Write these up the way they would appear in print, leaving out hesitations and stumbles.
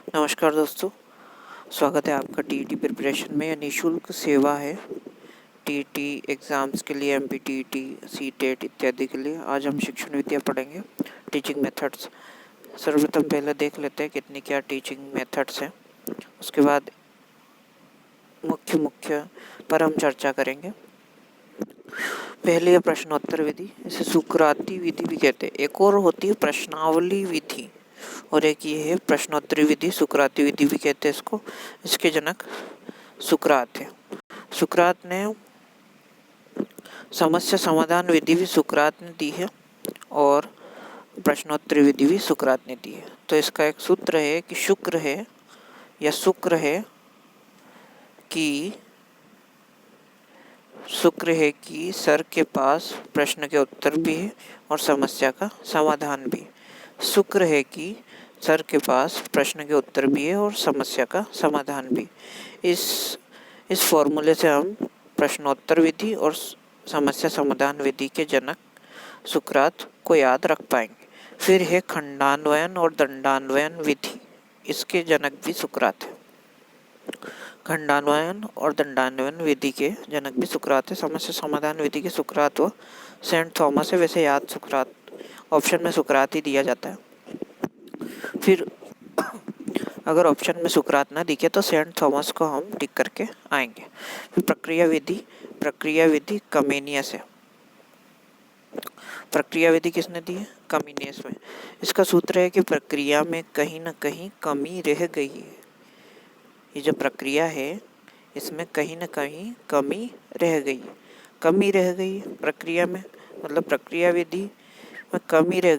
नमस्कार दोस्तों, स्वागत है आपका टीईटी प्रिपरेशन में। यह निःशुल्क सेवा है टीईटी एग्ज़ाम्स के लिए, एमपीटीईटी, सीटेट इत्यादि के लिए। आज हम शिक्षण विद्या पढ़ेंगे, टीचिंग मेथड्स। सर्वप्रथम पहले देख लेते हैं कितनी क्या टीचिंग मेथड्स हैं, उसके बाद मुख्य पर हम चर्चा करेंगे। पहले है प्रश्नोत्तर विधि, इसे सुकराती विधि भी कहते हैं। एक और होती है प्रश्नावली विधि, और एक ये है प्रश्नोत्तरी विधि, सुकराती विधि भी कहते हैं इसको। इसके जनक सुकरात है। सुकरात ने समस्या समाधान विधि भी सुकरात ने दी है, और प्रश्नोत्तरी विधि भी सुकरात ने दी है। तो इसका एक सूत्र है कि शुक्र है या शुक्र है कि सर के पास प्रश्न के उत्तर भी है और समस्या का समाधान भी। शुक्र है कि सर के पास प्रश्न के उत्तर भी है और समस्या का समाधान भी। इस फॉर्मूले से हम प्रश्नोत्तर विधि और समस्या समाधान विधि के जनक सुकरात को याद रख पाएंगे। फिर है खंडान्वयन और दंडान्वयन विधि, इसके जनक भी सुकरात है। खंडान्वयन और दंडान्वयन विधि के जनक भी सुकरात है। समस्या समाधान विधि के सुकरात व सेंट थॉमस है। वैसे याद सुकरात ऑप्शन में सुकरात ही दिया जाता है। फिर अगर ऑप्शन में सुकरात ना दिखे तो सेंट थॉमस को हम टिक करके आएंगे। फिर प्रक्रिया विधि कमेनियस है। प्रक्रिया विधि किसने दी है? कमेनियस में। इसका सूत्र है कि प्रक्रिया में कहीं ना कहीं कमी रह गई है। ये जो प्रक्रिया है इसमें कहीं ना कहीं कमी रह गई प्रक्रिया में, मतलब प्रक्रिया विधि में कमी रह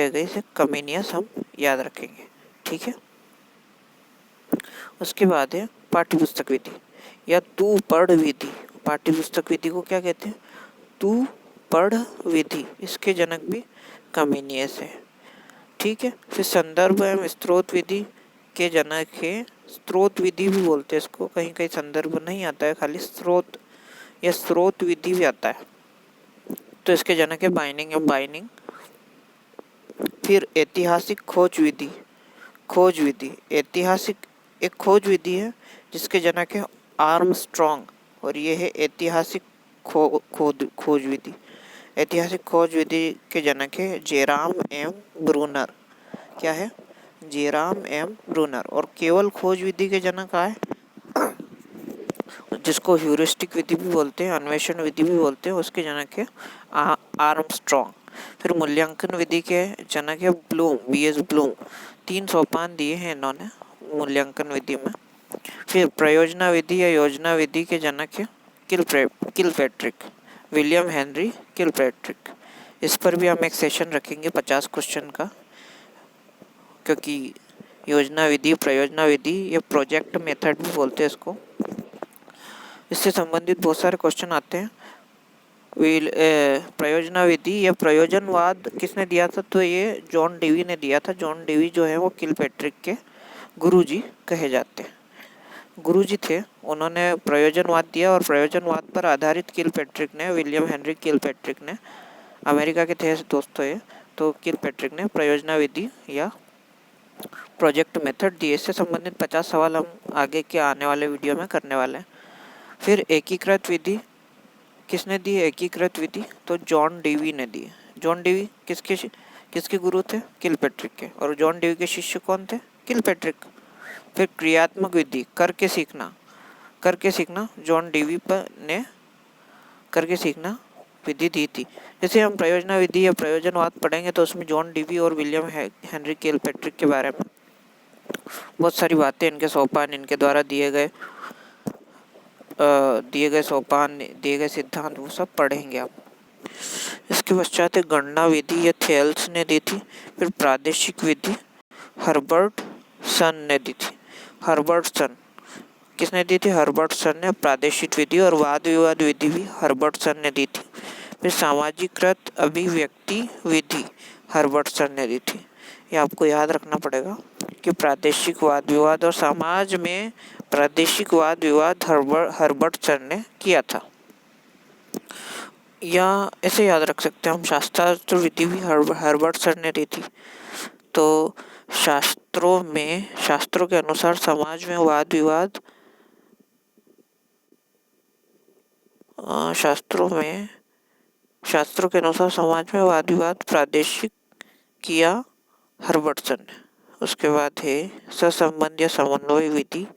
गई से कमेनियस हम याद रखेंगे। ठीक है। उसके बाद है पाठ्यपुस्तक विधि या तू पढ़ विधि। पाठ्यपुस्तक विधि को क्या कहते हैं? तू पढ़ विधि। इसके जनक भी कमेनियस है। ठीक है। फिर संदर्भ एवं स्रोत विधि के जनक है, स्रोत विधि भी बोलते हैं इसको। कहीं कहीं संदर्भ नहीं आता है, खाली स्रोत या स्रोत विधि भी आता है। तो इसके जनक है बाइनिंग एवं बाइनिंग। फिर ऐतिहासिक खोज विधि ऐतिहासिक एक खोज विधि है जिसके जनक है आर्मस्ट्रॉन्ग, और ये है ऐतिहासिक खोज विधि। ऐतिहासिक खोज विधि के जनक है जेराम एम ब्रूनर। क्या है? Jerome M Bruner. और केवल खोज विधि के जनक आए जिसको ह्यूरिस्टिक विधि भी बोलते हैं, अन्वेषण विधि भी बोलते हैं, उसके जनक है आर्मस्ट्रॉन्ग। फिर मूल्यांकन विधि के जनक है ब्लूम, बीएस ब्लूम। 3 सोपान दिए हैं इन्होंने मूल्यांकन विधि में। फिर प्रयोजना विधि या योजना विधि के जनक है किलपैट्रिक, विलियम हेनरी किलपैट्रिक। इस पर भी हम एक सेशन रखेंगे 50 क्वेश्चन का, क्योंकि योजना विधि, प्रयोजना विधि या प्रोजेक्ट मेथड भी बोलते हैं इसको, इससे संबंधित बहुत सारे क्वेश्चन आते हैं। प्रयोजना विधि या प्रयोजनवाद किसने दिया था? तो ये जॉन डेवी ने दिया था। जॉन डेवी जो है वो किलपैट्रिक के गुरुजी कहे जाते हैं। गुरुजी थे, उन्होंने प्रयोजनवाद दिया, और प्रयोजनवाद पर आधारित किलपैट्रिक ने, विलियम हेनरी किलपैट्रिक ने, अमेरिका के थे दोस्तों ये, तो किलपैट्रिक ने प्रयोजना विधि या प्रोजेक्ट मेथड दिए। इससे संबंधित 50 सवाल हम आगे के आने वाले वीडियो में करने वाले हैं। फिर एकीकृत विधि किसने दी? एकीकृत विधि तो जॉन डेवी ने दी। जॉन डेवी किसके गुरु थे? किलपैट्रिक के। और जॉन डेवी के शिष्य कौन थे? किलपैट्रिक। फिर क्रियात्मक विधि, करके सीखना जॉन डेवी ने करके सीखना विधि दी थी। जैसे हम प्रयोजना विधि या प्रयोजनवाद पढ़ेंगे तो उसमें जॉन डेवी और विलियम हेनरी किलपैट्रिक के बारे में बहुत सारी बातें, इनके सोपान, इनके द्वारा दिए गए सोपान, दिए गए सिद्धांत, वो सब पढ़ेंगे आप। इसके पश्चात गणना विधि या थेल्स ने दी थी। फिर प्रादेशिक विधि हर्बर्ट सन ने दी थी। हर्बर्ट सन किसने दी थी? हर्बर्ट सन ने प्रादेशिक विधि। और वाद विवाद विधि भी हर्बर्ट सन ने दी थी। फिर सामाजिकृत अभिव्यक्ति विधि हर्बर्ट सन ने दी थी। ये आपको याद रखना पड़ेगा कि प्रादेशिक वाद विवाद और समाज में प्रादेशिक वाद विवाद हर्बर्ट सन ने किया था। या ऐसे याद रख सकते हैं हम, शास्त्रार्थ विधि भी हर्बर्ट सन ने दी थी। तो शास्त्रों के अनुसार समाज में वाद विवाद शास्त्रों के अनुसार समाज में वाद विवाद प्रादेशिक किया हर्बर्टसन ने। उसके बाद है सहसंबंध या समन्वय विधि।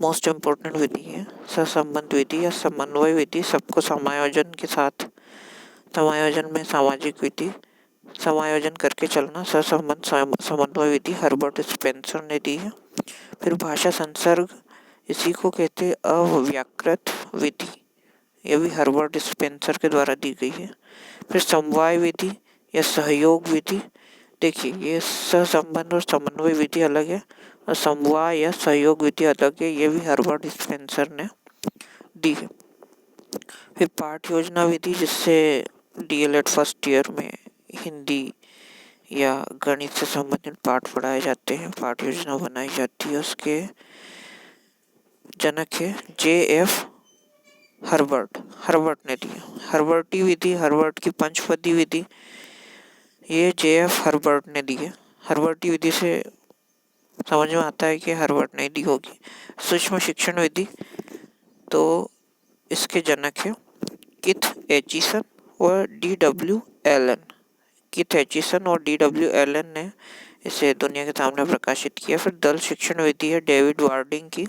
मोस्ट इम्पोर्टेंट विधि है सहसंबंध विधि या समन्वय विधि। सबको समायोजन के साथ, समायोजन में सामाजिक विधि, समायोजन करके चलना, सहसंबंध समन्वय विधि हर्बर्ट स्पेंसर ने दी है। फिर भाषा संसर्ग, इसी को कहते हैं अव्याकृत विधि, यह भी हर्बर्ट स्पेंसर के द्वारा दी गई है। फिर समवाय विधि या सहयोग विधि, देखिए ये सहसंबंध और समन्वय विधि अलग है और समवाय या सहयोग विधि अलग है, ये भी हर्बर्ट स्पेंसर ने दी है। फिर पाठ योजना विधि, जिससे डीएलएड फर्स्ट ईयर में हिंदी या गणित से संबंधित पाठ पढ़ाए जाते हैं, पाठ योजना बनाई जाती है। उसके जनक है JF हर्बर्ट ने दी। हर्बर्टी विधि, हर्बर्ट की पंचपदी विधि, ये JF हर्बर्ट ने दी है। हर्बर्टी विधि से समझ में आता है कि हर्बर्ट ने दी होगी। सूक्ष्म शिक्षण विधि, तो इसके जनक है किथ एचिसन और DW एलन। किथ एचिसन और DW एलन ने इसे दुनिया के सामने प्रकाशित किया। फिर दल शिक्षण विधि है डेविड वार्डिंग की।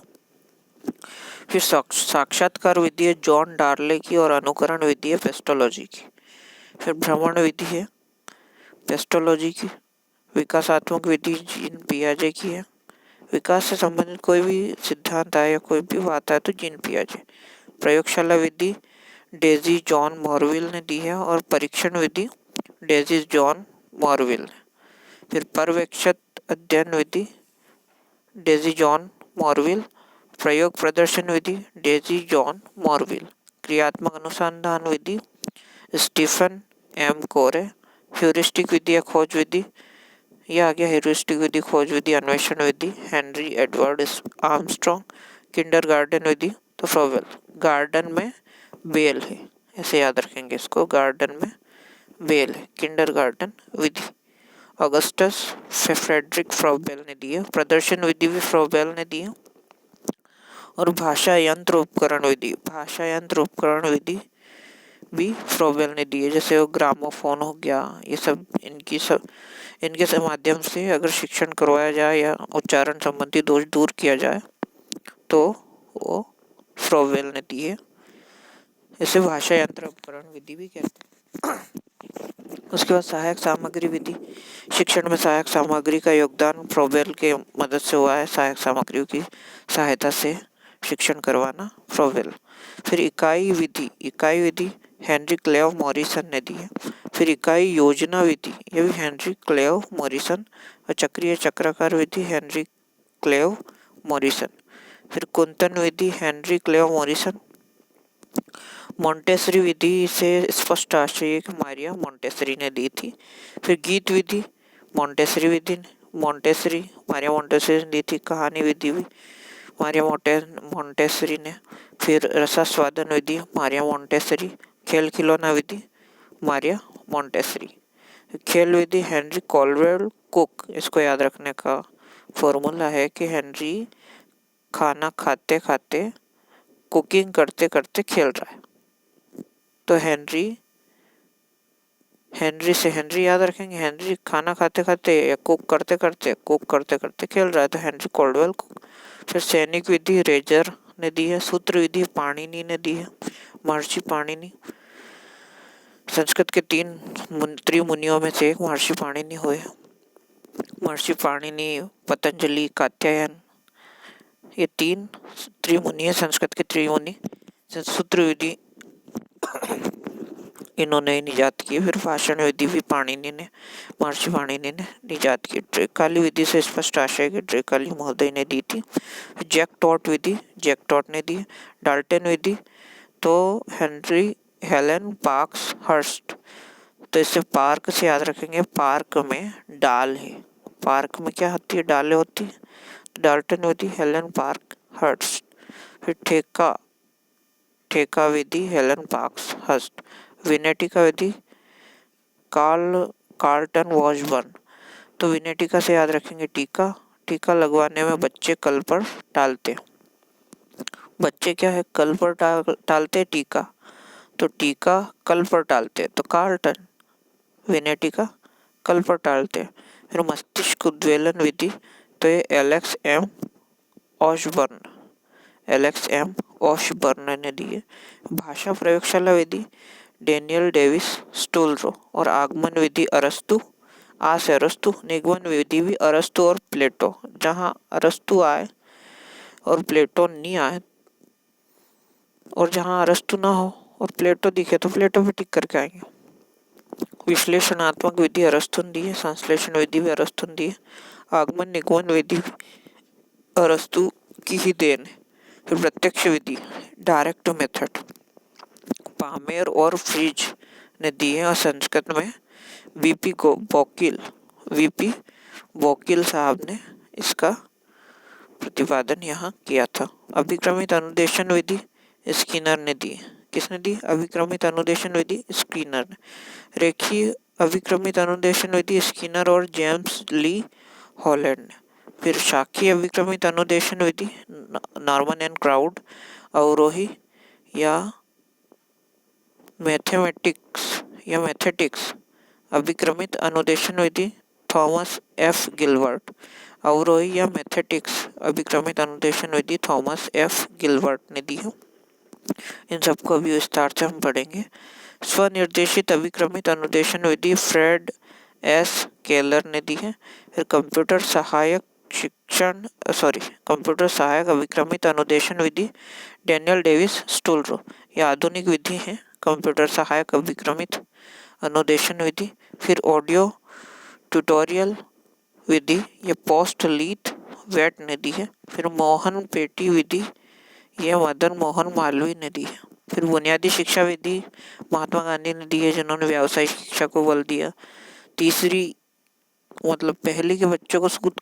फिर साक्षात्कार विधि है जॉन डार्ले की और अनुकरण विधि है पेस्टोलॉजी की। फिर भ्रमण विधि है पेस्टोलॉजी की। विकासात्मक विधि जीन पियाजे की है। विकास से संबंधित कोई भी सिद्धांत आए या कोई भी बात आए तो जीन पियाजे। प्रयोगशाला विधि डेजी जॉन मॉरविल ने दी है और परीक्षण विधि डेजी जॉन मॉरविल ने। फिर पर्यवेक्षित अध्ययन विधि डेजी जॉन मॉरविल। प्रयोग प्रदर्शन विधि डेजी जॉन मॉरविल। क्रियात्मक अनुसंधान विधि स्टीफन M कोरे। ह्यूरिस्टिक विधि या खोज विधि, यह आ गया ह्यूरिस्टिक विधि, खोज विधि, अन्वेषण विधि हेनरी एडवर्ड आर्मस्ट्रॉन्ग। किंडरगार्टन विधि तो फ्रोवेल। गार्डन में बेल है, ऐसे याद रखेंगे इसको, गार्डन में बेल है, किंडरगार्टन विधि। ऑगस्टस फ्रेडरिक फ्रोबेल ने दी है। प्रदर्शन विधि भी फ्रोबेल ने दी है। और भाषा यंत्र उपकरण विधि भी फ्रोबेल ने दी है। जैसे वो ग्रामोफोन हो गया, ये सब इनके से माध्यम से अगर शिक्षण करवाया जाए या उच्चारण संबंधी दोष दूर किया जाए तो वो फ्रोबेल ने दी है। इसे भाषा यंत्र उपकरण विधि भी कहते हैं। उसके बाद सहायक सामग्री विधि, शिक्षण में सहायक सामग्री का योगदान फ्रोबेल के मदद से हुआ है। सहायक सामग्रियों की सहायता से शिक्षण करवाना फ्रोबेल। फिर इकाई विधि हेनरी क्लेव मॉरिसन ने दी है। फिर इकाई योजना विधि, यह भी हेनरी क्लेव मॉरिसन। और चक्रीय चक्राकार विधि हेनरी क्लेव मॉरिसन। फिर कुंतन विधि हेनरी क्लेव मॉरिसन। मॉन्टेसरी विधि से स्पष्ट आशय कि मारिया मॉन्टेसरी ने दी थी। फिर गीत विधि मारिया मॉन्टेसरी ने दी थी। कहानी विधि भी मारिया मॉन्टेसरी ने। फिर रसास्वादन विधि मारिया मॉन्टेसरी। खेल खिलौना विधि मारिया मॉन्टेसरी। खेल विधि हेनरी कॉलवेल कुक। इसको याद रखने का फॉर्मूला है कि हेनरी खाना खाते खाते, कुकिंग करते करते खेल रहा है, तो हेनरी याद रखेंगे। हेनरी खाना खाते खाते या कुक करते करते खेल रहा है, तो हेनरी कॉल्डवेल कुक। फिर सैनिक विधि रेजर ने दी है। सूत्र विधि पाणिनि ने दी है, महर्षि पाणिनि। संस्कृत के 3 त्रिमुनियों में से एक महर्षि पाणिनि हुए। महर्षि पाणिनि, पतंजलि, कात्यायन, ये 3 त्रिमुनि है, संस्कृत के त्रिमुनि। सूत्र विधि इन्होंने निजात की। फिर भाषण विधि भी महर्षि पाणिनि ने निजात की। ड्रेकाली विधि से स्पष्ट आशय कि ड्रेकाली महोदय ने दी थी। जैक टॉट विधि जैक टॉट ने दी। डाल्टन विधि तो हेनरी हेलन पार्क्स हर्स्ट। तो इसे पार्क से याद रखेंगे, पार्क में डाल है, पार्क में क्या होती है, डालें होती है। डाल्टन विधि हेलन पार्क हर्स्ट। फिर ठेका विधि हेलन पार्क्स हर्स्ट। विनेटिका विधि कार्लटन वॉशबर्न। तो विनय टीका से याद रखेंगे टीका, टीका लगवाने में बच्चे कल पर टालते, बच्चे क्या है कल पर टालते टीका, तो टीका कल पर टालते तो कार्लटन, विनय टीका कल पर टालते। फिर मस्तिष्क उद्वेलन विधि, तो ये एलेक्स एम ऑशबर्न ने दी है। भाषा प्रयोगशाला विधि डेनियल डेविस स्टोल्रो, और आगमन विधि अरस्तु निगमन विधि भी अरस्तु और प्लेटो, जहाँ अरस्तु आए और प्लेटो नहीं आए, और जहाँ अरस्तु ना हो और प्लेटो दिखे तो प्लेटो पे टिक करके आएंगे। विश्लेषणात्मक विधि अरस्तु ने दी है, संश्लेषण विधि भी अरस्तु ने दी है, आगमन निगमन विधि अरस्तु की ही देन है। फिर प्रत्यक्ष विधि डायरेक्ट मेथड पामेर और फ्रिज ने दी है, और संस्कृत में वीपी बोकिल साहब ने इसका प्रतिपादन यहाँ किया था। अभिक्रमित अनुदेशन विधि स्किनर ने दी, किसने दी? अभिक्रमित अनुदेशन विधि स्किनर ने। रेखीय अभिक्रमित अनुदेशन विधि स्किनर और जेम्स ली हॉलैंड ने। फिर शाखीय अभिक्रमित अनुदेशन विधि नॉर्मन एंड क्राउड, अवरोही या मैथेटिक्स अभिक्रमित अनुदेशन विधि थॉमस एफ गिलबर्ट, अवरोही या मैथेटिक्स अभिक्रमित अनुदेशन विधि थॉमस एफ गिलबर्ट ने दी है। इन सबको अभी विस्तार से हम पढ़ेंगे। स्वनिर्देशित अभिक्रमित अनुदेशन विधि फ्रेड एस केलर ने दी है। फिर कंप्यूटर सहायक अभिक्रमित अनुदेशन विधि डेनियल डेविस स्टोल्रो, यह आधुनिक विधि है कंप्यूटर सहायक अभिक्रमित अनुदेशन विधि। फिर ऑडियो ट्यूटोरियल विधि ये पोस्ट लीथ वेट ने दी है। फिर मोहन पेटी विधि ये मदन मोहन मालवीय ने दी है। फिर बुनियादी शिक्षा विधि महात्मा गांधी ने दी है, जिन्होंने व्यावसायिक शिक्षा को बल दिया। तीसरी मतलब पहले के बच्चों को सूत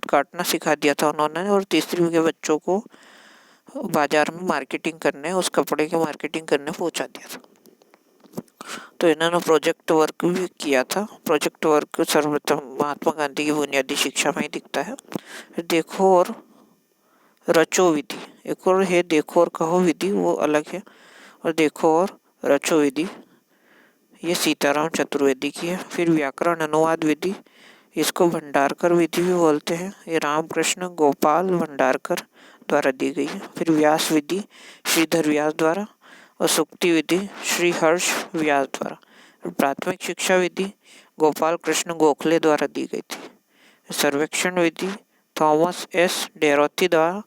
काटना सिखा दिया था उन्होंने, और तीसरी के बच्चों को बाजार में मार्केटिंग करने, उस कपड़े की मार्केटिंग करने पहुंचा दिया था। तो इन्होंने प्रोजेक्ट वर्क भी किया था। प्रोजेक्ट वर्क सर्वप्रथम महात्मा गांधी की बुनियादी शिक्षा में ही दिखता है। देखो और रचो विधि, एक और है देखो और कहो विधि, वो अलग है, और देखो और रचो विधि ये सीताराम चतुर्वेदी की है। फिर व्याकरण अनुवाद विधि, इसको भंडारकर विधि भी बोलते हैं, ये रामकृष्ण गोपाल भंडारकर द्वारा दी गई है। फिर व्यास विधि श्रीधर व्यास द्वारा, और सुक्ति विधि श्री हर्ष व्यास द्वारा। प्राथमिक शिक्षा विधि गोपाल कृष्ण गोखले द्वारा दी गई थी। सर्वेक्षण विधि थॉमस एस डेरोथी द्वारा,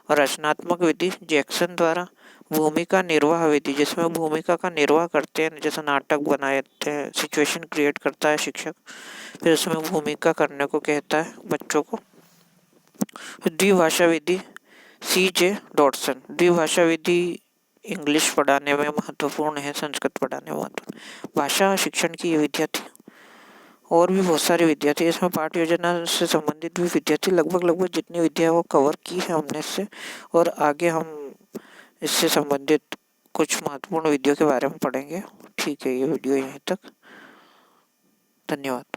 और रचनात्मक विधि जैक्सन द्वारा। भूमिका निर्वाह विधि, जिसमें भूमिका का निर्वाह करते हैं, जैसे नाटक बनाते हैं, सिचुएशन क्रिएट करता है शिक्षक, फिर उसमें भूमिका करने को कहता है बच्चों को। द्विभाषा विधि CJ डॉटसन, द्विभाषा विधि इंग्लिश पढ़ाने में महत्वपूर्ण है, संस्कृत पढ़ाने में महत्वपूर्ण। भाषा शिक्षण की ये विद्या थी, और भी बहुत सारी विद्या थी। इसमें पाठ योजना से संबंधित भी विद्या थी। लगभग जितनी विद्या वो कवर की है हमने इससे, और आगे हम इससे संबंधित कुछ महत्वपूर्ण विधियों के बारे में पढ़ेंगे। ठीक है, ये वीडियो यहीं तक। धन्यवाद।